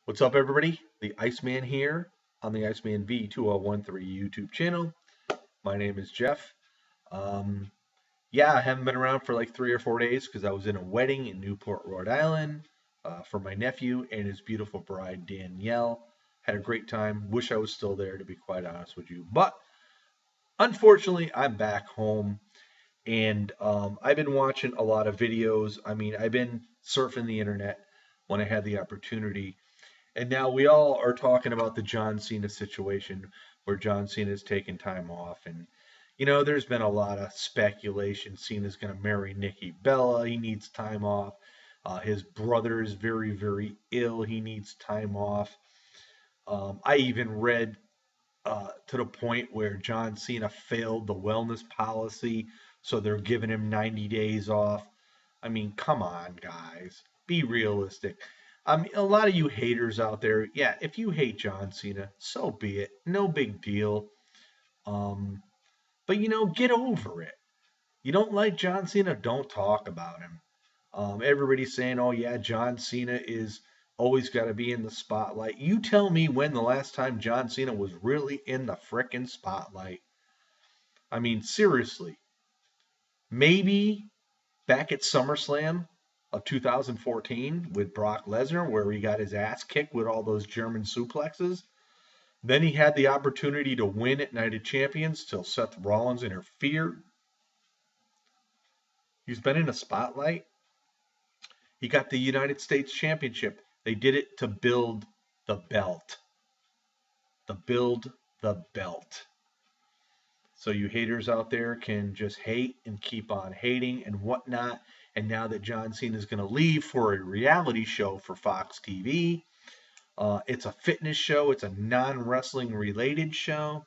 What's up, everybody? The Iceman here on the Iceman V2013 YouTube channel. My name is Jeff. Um, yeah, I haven't been around for like 3 or 4 days because I was in a wedding in Newport, Rhode Island for my nephew and his beautiful bride, Danielle. Had a great time. Wish I was still there, to be quite honest with you. But unfortunately, I'm back home and I've been watching a lot of videos. I mean, I've been surfing the internet when I had the opportunity. And now we all are talking about the John Cena situation where John Cena's taking time off. And, there's been a lot of speculation. Cena's going to marry Nikki Bella. He needs time off. His brother is very, very ill. He needs time off. I even read to the point where John Cena failed the wellness policy. So they're giving him 90 days off. I mean, come on, guys. Be realistic. I mean, a lot of you haters out there, yeah, if you hate John Cena, so be it. No big deal. Um, but get over it. You don't like John Cena, don't talk about him. Everybody's saying, oh yeah, John Cena is always got to be in the spotlight. You tell me when the last time John Cena was really in the frickin' spotlight. I mean, seriously. Maybe back at SummerSlam of 2014 with Brock Lesnar, where he got his ass kicked with all those German suplexes. Then he had the opportunity to win at Night of Champions till Seth Rollins interfered. He's been in a spotlight. He got the United States Championship. They did it to build the belt. To build the belt. So you haters out there can just hate and keep on hating and whatnot. And now that John Cena is going to leave for a reality show for Fox TV, it's a fitness show. It's a non-wrestling related show.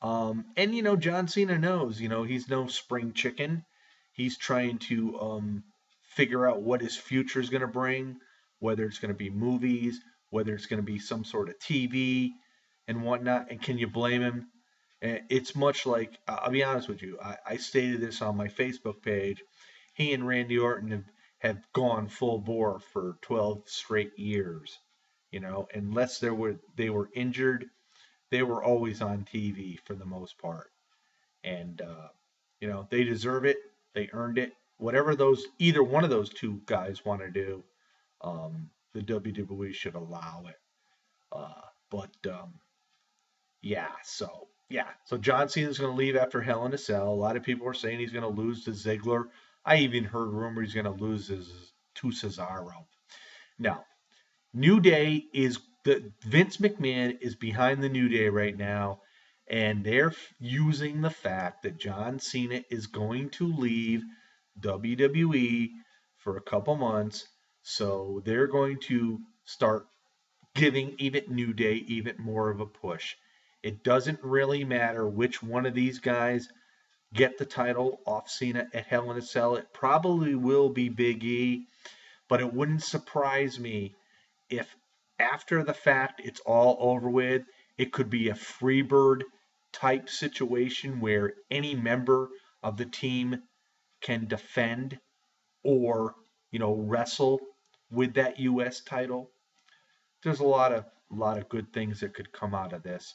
And John Cena knows, he's no spring chicken. He's trying to figure out what his future is going to bring, whether it's going to be movies, whether it's going to be some sort of TV and whatnot. And can you blame him? It's much like, I'll be honest with you, I stated this on my Facebook page. He and Randy Orton have gone full bore for 12 straight years. Unless they were injured, they were always on TV for the most part. And, they deserve it. They earned it. Whatever either one of those two guys want to do, the WWE should allow it. But so John Cena's going to leave after Hell in a Cell. A lot of people are saying he's going to lose to Ziggler. I even heard rumors he's going to lose to Cesaro. Now, New Day is Vince McMahon is behind the New Day right now, and they're using the fact that John Cena is going to leave WWE for a couple months, so they're going to start giving even New Day even more of a push. It doesn't really matter which one of these guys get the title off Cena at Hell in a Cell. It probably will be Big E, but it wouldn't surprise me if after the fact it's all over with, it could be a Freebird type situation where any member of the team can defend or, wrestle with that US title. There's a lot of good things that could come out of this.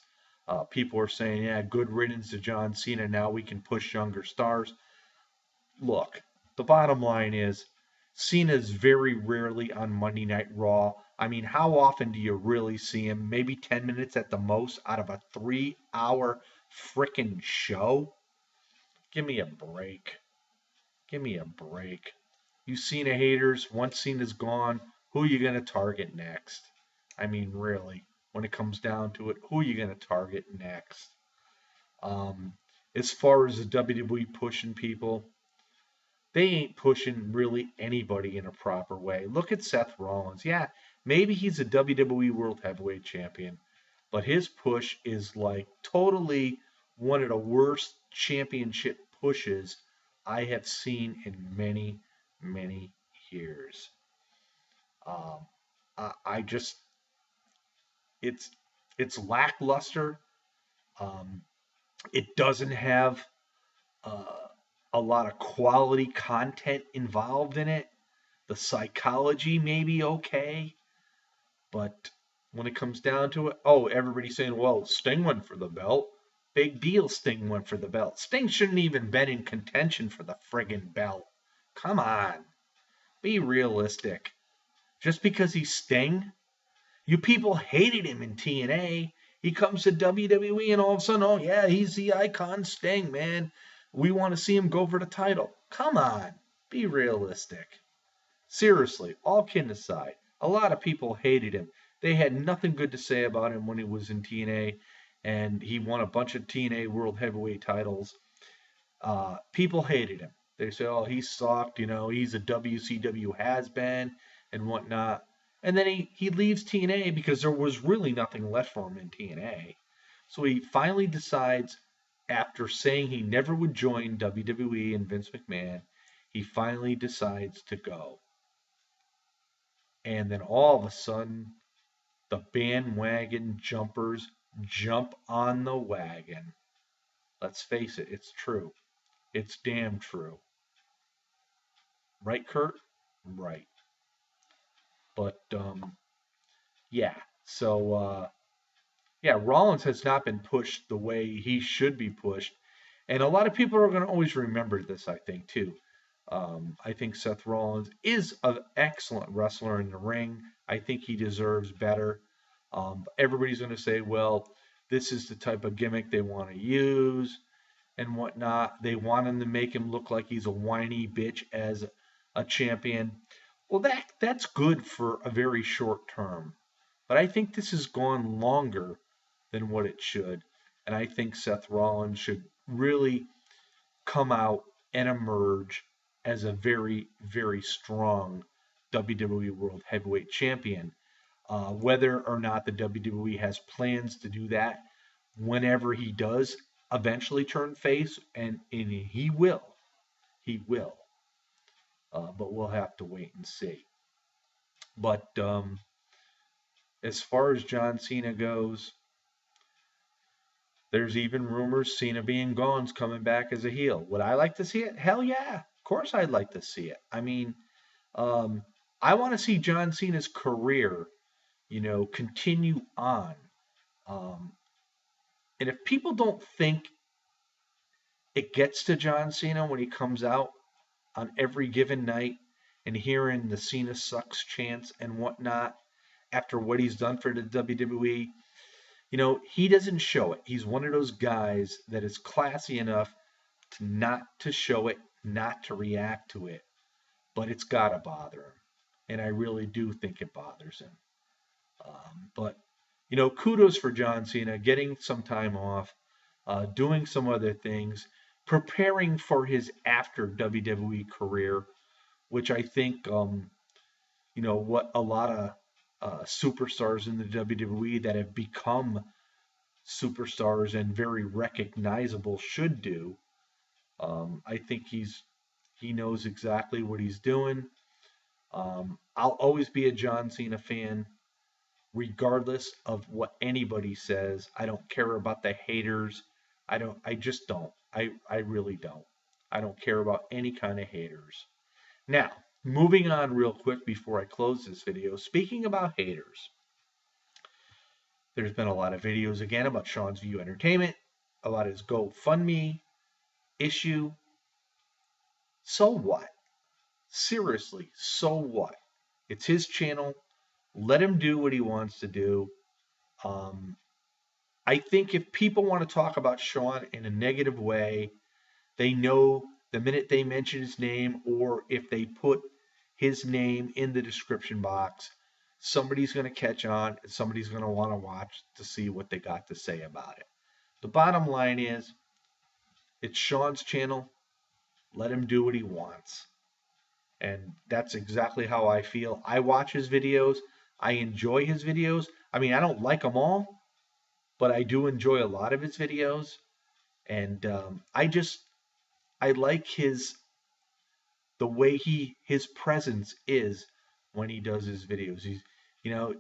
People are saying, yeah, good riddance to John Cena. Now we can push younger stars. Look, the bottom line is Cena's very rarely on Monday Night Raw. I mean, how often do you really see him? Maybe 10 minutes at the most out of a 3-hour freaking show? Give me a break. Give me a break. You Cena haters, once Cena's gone, who are you going to target next? I mean, really, when it comes down to it, who are you going to target next? Um, as far as the WWE pushing people, they ain't pushing really anybody in a proper way. Look at Seth Rollins. Yeah, maybe he's a WWE World Heavyweight Champion, but his push is like totally one of the worst championship pushes I have seen in many, many years. Um, I just, it's it's lackluster. Um, it doesn't have uh, a lot of quality content involved in it. The psychology may be okay, But when it comes down to it, oh, everybody's saying, well, Sting went for the belt. Big deal, Sting went for the belt. Sting shouldn't even been in contention for the friggin' belt. Come on, be realistic. Just because he's Sting, you people hated him in TNA. He comes to WWE and all of a sudden, oh yeah, he's the icon Sting, man. We want to see him go for the title. Come on, be realistic. Seriously, all kidding aside, a lot of people hated him. They had nothing good to say about him when he was in TNA, and he won a bunch of TNA World Heavyweight titles. People hated him. They said, "Oh, he sucked. You know, he's a WCW has been and whatnot." And then he leaves TNA because there was really nothing left for him in TNA. So he finally decides, after saying he never would join WWE and Vince McMahon, he finally decides to go. And then all of a sudden, the bandwagon jumpers jump on the wagon. Let's face it, it's true. It's damn true. Right, Kurt? Right. But yeah. So yeah, Rollins has not been pushed the way he should be pushed, and a lot of people are going to always remember this. I think too. I think Seth Rollins is an excellent wrestler in the ring. I think he deserves better. Everybody's going to say, well, this is the type of gimmick they want to use and whatnot. They want him to make him look like he's a whiny bitch as a champion. Well, that's good for a very short term. But I think this has gone longer than what it should. And I think Seth Rollins should really come out and emerge as a very, very strong WWE World Heavyweight Champion. Whether or not the WWE has plans to do that, whenever he does eventually turn face, and he will. But we'll have to wait and see. But as far as John Cena goes, there's even rumors Cena being gone's coming back as a heel. Would I like to see it? Hell yeah. Of course I'd like to see it. I mean, um, I want to see John Cena's career, continue on. Um, and if people don't think it gets to John Cena when he comes out on every given night and hearing the Cena sucks chants and whatnot after what he's done for the WWE, he doesn't show it. He's one of those guys that is classy enough to not to show it, not to react to it, but it's gotta bother him, and I really do think it bothers him. But kudos for John Cena getting some time off, doing some other things, preparing for his after WWE career, which I think what a lot of superstars in the WWE that have become superstars and very recognizable should do. I think he knows exactly what he's doing. I'll always be a John Cena fan, regardless of what anybody says. I don't care about the haters. I just don't. I really don't. I don't care about any kind of haters. Now, moving on real quick before I close this video, speaking about haters, there's been a lot of videos again about Sean's View Entertainment, about his GoFundMe issue. So what? Seriously, so what? It's his channel. Let him do what he wants to do. I think if people want to talk about Sean in a negative way, they know the minute they mention his name, or if they put his name in the description box, somebody's going to catch on and somebody's going to want to watch to see what they got to say about it. The bottom line is, it's Sean's channel. Let him do what he wants. And that's exactly how I feel. I watch his videos. I enjoy his videos. I mean, I don't like them all, but I do enjoy a lot of his videos. And I like the way his presence is when he does his videos.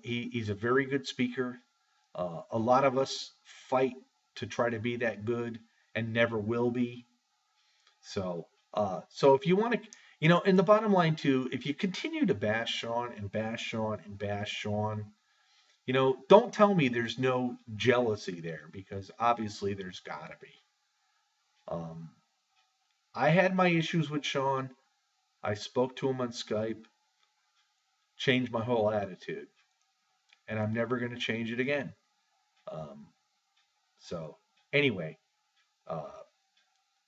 He's a very good speaker. A lot of us fight to try to be that good and never will be. So if you want to, and the bottom line too, if you continue to bash Sean and bash Sean and bash Sean, Don't tell me there's no jealousy there because obviously there's got to be. Um, I had my issues with Sean. I spoke to him on Skype, changed my whole attitude, and I'm never going to change it again. Um, so, anyway, uh,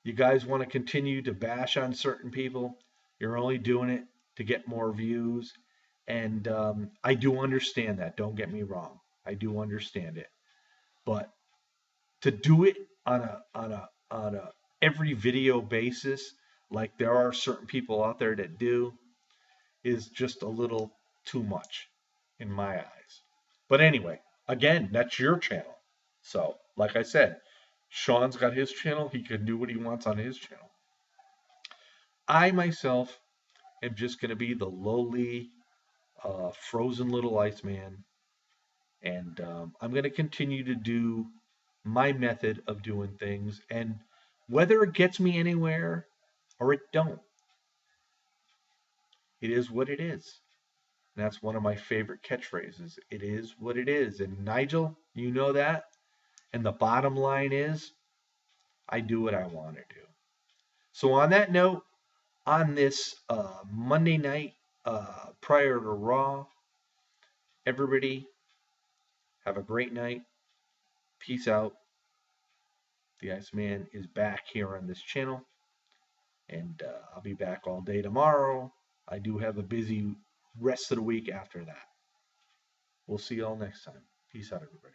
you guys want to continue to bash on certain people, you're only doing it to get more views. And I do understand that. Don't get me wrong. I do understand it. But to do it on a every video basis, like there are certain people out there that do, is just a little too much in my eyes. But anyway, again, that's your channel. So, like I said, Sean's got his channel. He can do what he wants on his channel. I myself am just going to be the lowly, frozen little Iceman. And I'm going to continue to do my method of doing things. And whether it gets me anywhere or it don't, it is what it is. And that's one of my favorite catchphrases. It is what it is. And Nigel, you know that. And the bottom line is, I do what I want to do. So on that note, on this Monday night prior to Raw, everybody have a great night. Peace out. The Iceman is back here on this channel. And I'll be back all day tomorrow. I do have a busy rest of the week after that. We'll see you all next time. Peace out, everybody.